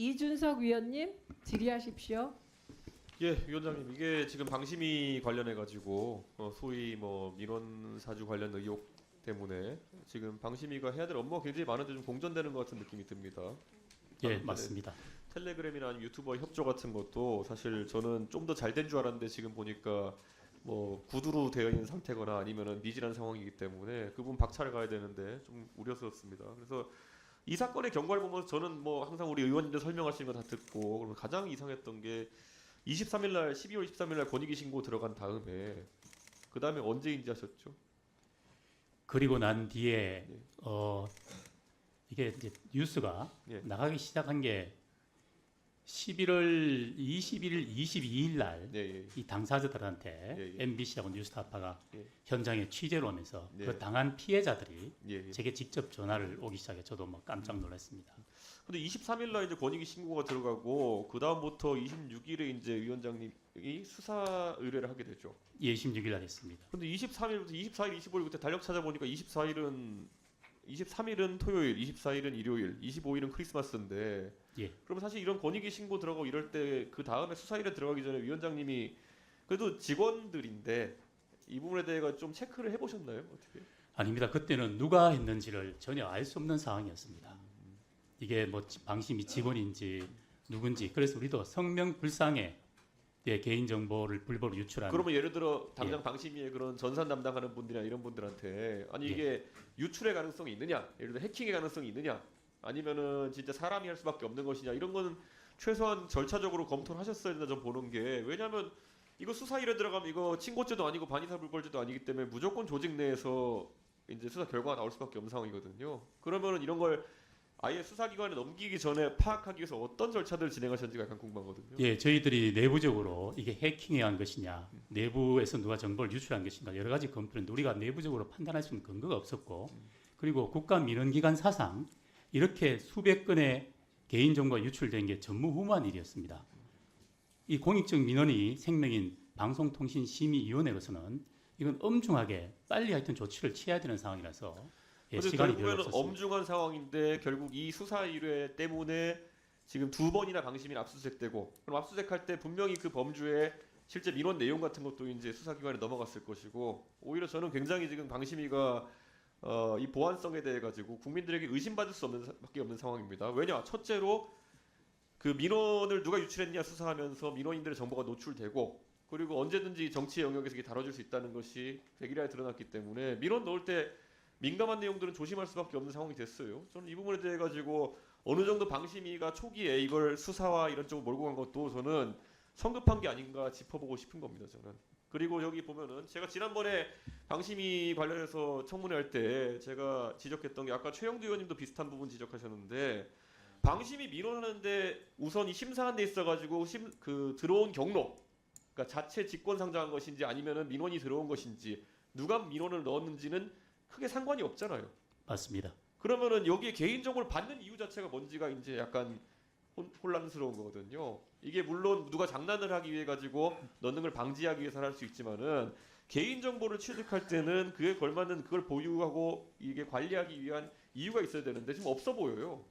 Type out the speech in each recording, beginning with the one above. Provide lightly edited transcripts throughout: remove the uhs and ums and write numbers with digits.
이준석 위원님 질의하십시오. 예, 위원장님, 이게 지금 방심위 관련해 가지고 소위 뭐 민원 사주 관련 의혹 때문에 지금 방심위가 해야 될 업무가 굉장히 많은데 좀 공전되는 것 같은 느낌이 듭니다. 예, 맞습니다. 텔레그램이나 아니면 유튜버 협조 같은 것도 사실 저는 좀 더 잘 된 줄 알았는데 지금 보니까 뭐 구두로 되어 있는 상태거나 아니면은 미진한 상황이기 때문에 그 부분 박차를 가야 되는데 좀 우려스럽습니다. 그래서 이 사건의 경과를 보면서 저는 뭐 항상 우리 의원님들 설명하시는 거 다 듣고 그러면 가장 이상했던 게 23일 날 12월 23일 날 권익위 신고 들어간 다음에 그 다음에 언제 인지하셨죠? 그리고 난 뒤에 예. 이게 이제 뉴스가 예. 나가기 시작한 게 11월 21일, 22일 날 예, 예. 이 당사자들한테 예, 예. MBC하고 뉴스타파가 예. 현장에 취재를 오면서 예. 그 당한 피해자들이 예, 예. 제게 직접 전화를 오기 시작해 저도 뭐 깜짝 놀랐습니다. 근데 23일 날 이제 권익위 신고가 들어가고 그 다음부터 26일에 이제 위원장님이 수사 의뢰를 하게 되죠. 예, 16일 날 했습니다. 근데 23일부터 24일, 25일 그때 달력 찾아보니까 23일은 토요일, 24일은 일요일, 25일은 크리스마스인데 예. 그러면 사실 이런 권익위 신고 들어가고 이럴 때 그 다음에 수사일에 들어가기 전에 위원장님이 그래도 직원들인데 이 부분에 대해 좀 체크를 해보셨나요? 어떻게? 아닙니다. 그때는 누가 했는지를 전혀 알 수 없는 상황이었습니다. 이게 뭐 방심이 직원인지 누군지 그래서 우리도 성명불상에 개인 정보를 불법으로 유출하는 그러면 예를 들어 당장 예. 방심위에 그런 전산 담당하는 분들이나 이런 분들한테 아니 이게 유출의 가능성이 있느냐, 예를 들어 해킹의 가능성이 있느냐, 아니면은 진짜 사람이 할 수밖에 없는 것이냐 이런 거는 최소한 절차적으로 검토를 하셨어야 된다 좀 보는 게 왜냐하면 이거 수사일에 들어가면 이거 친고죄도 아니고 반의사 불벌죄도 아니기 때문에 무조건 조직 내에서 이제 수사 결과가 나올 수밖에 없는 상황이거든요. 그러면은 이런 걸 아예 수사기관에 넘기기 전에 파악하기 위해서 어떤 절차들을 진행하셨는지가 약간 궁금하거든요. 예, 저희들이 내부적으로 이게 해킹에 의한 것이냐, 내부에서 누가 정보를 유출한 것인가 여러 가지 검토했는데 우리가 내부적으로 판단할 수 있는 근거가 없었고, 그리고 국가민원기관 사상 이렇게 수백 건의 개인정보가 유출된 게 전무후무한 일이었습니다. 이 공익적 민원이 생명인 방송통신심의위원회로서는 이건 엄중하게 빨리 하여튼 조치를 취해야 되는 상황이라서 예, 시간이 별로 결국에는 없었습니다. 엄중한 상황인데 결국 이 수사 일회 때문에 지금 2번이나 방심이 압수수색되고 그럼 압수수색할 때 분명히 그 범주의 실제 민원 내용 같은 것도 이제 수사기관에 넘어갔을 것이고 오히려 저는 굉장히 지금 방심위가 이 보안성에 대해 가지고 국민들에게 의심받을 수 없는 밖에 없는 상황입니다. 왜냐? 첫째로 그 민원을 누가 유출했냐 수사하면서 민원인들의 정보가 노출되고 그리고 언제든지 정치 영역에서 이게 다뤄질 수 있다는 것이 백일하에 드러났기 때문에 민원 넣을 때 민감한 내용들은 조심할 수밖에 없는 상황이 됐어요. 저는 이 부분에 대해 가지고 어느 정도 방심위가 초기에 이걸 수사와 이런 쪽으로 몰고 간 것도 저는 성급한 게 아닌가 짚어보고 싶은 겁니다. 저는. 그리고 여기 보면은 제가 지난번에 방심위 관련해서 청문회 할 때 제가 지적했던 게 아까 최영두 의원님도 비슷한 부분 지적하셨는데 방심위 민원하는데 우선 이 심사한 데 있어가지고 그 들어온 경로, 그러니까 자체 직권 상정한 것인지 아니면은 민원이 들어온 것인지 누가 민원을 넣었는지는 크게 상관이 없잖아요. 맞습니다. 그러면은 여기에 개인정보를 받는 이유 자체가 뭔지가 이제 약간 혼란스러운 거거든요. 이게 물론 누가 장난을 하기 위해 가지고 넣는 걸 방지하기 위해서 할 수 있지만은 개인정보를 취득할 때는 그에 걸맞는 그걸 보유하고 이게 관리하기 위한 이유가 있어야 되는데 지금 없어 보여요.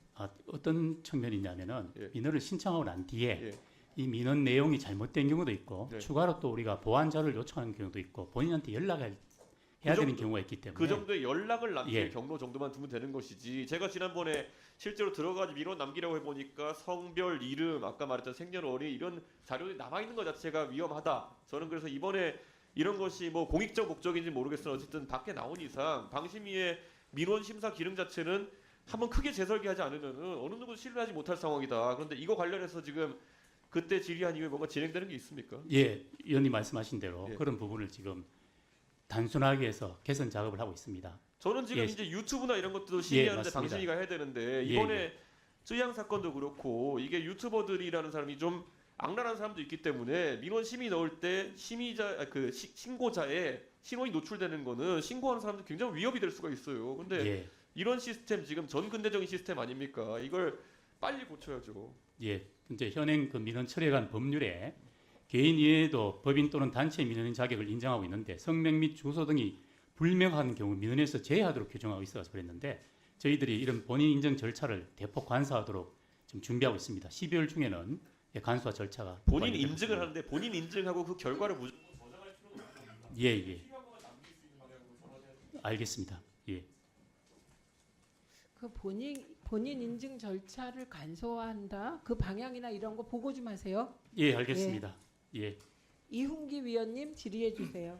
어떤 측면이냐면은 예. 민원을 신청하고 난 뒤에 예. 이 민원 내용이 잘못된 경우도 있고 네. 추가로 또 우리가 보완 자료를 요청하는 경우도 있고 본인한테 연락을 해야 되는 경우가 있기 때문에 그 정도의 연락을 남길 예. 경로 정도만 두면 되는 것이지. 제가 지난번에 실제로 들어가서 민원 남기라고 해보니까 성별, 이름, 아까 말했던 생년월일 이런 자료들이 남아 있는 것 자체가 위험하다. 저는 그래서 이번에 이런 것이 뭐 공익적 목적인지 모르겠으나 어쨌든 밖에 나온 이상 방심위의 민원 심사 기능 자체는 한번 크게 재설계하지 않으면은 어느 누구도 신뢰하지 못할 상황이다. 그런데 이거 관련해서 지금 그때 질의한 이후에 뭔가 진행되는 게 있습니까? 예, 의원님 말씀하신 대로 예. 그런 부분을 지금 단순하게 해서 개선 작업을 하고 있습니다. 저는 지금 예. 이제 유튜브나 이런 것도 심의하는데 맞습니다. 방심위가 해야 되는데 예, 이번에 쯔양 사건도 그렇고 이게 유튜버들이라는 사람이 좀 악랄한 사람도 있기 때문에 민원 심의 넣을 때 신고자의 신원이 노출되는 거는 신고하는 사람들 굉장히 위협이 될 수가 있어요. 근데 예, 이런 시스템 지금 전근대적인 시스템 아닙니까? 이걸 빨리 고쳐야죠. 예. 근데 현행 그 민원 처리에 관한 법률에 개인 이외에도 법인 또는 단체 민원인 자격을 인정하고 있는데 성명 및 주소 등이 불명한 경우 민원에서 제외하도록 규정하고 있어서 그랬는데 저희들이 이런 본인 인정 절차를 대폭 관사하도록 좀 준비하고 있습니다. 12월 중에는 간소화 절차가 본인 완료될 인증을 것입니다. 하는데 본인 인증하고 그 결과를 무조건 예. 알겠습니다. 예. 그 본인 인증 절차를 간소화한다. 그 방향이나 이런 거 보고 좀 하세요. 예, 알겠습니다. 예. 이훈기 위원님 질의해 주세요.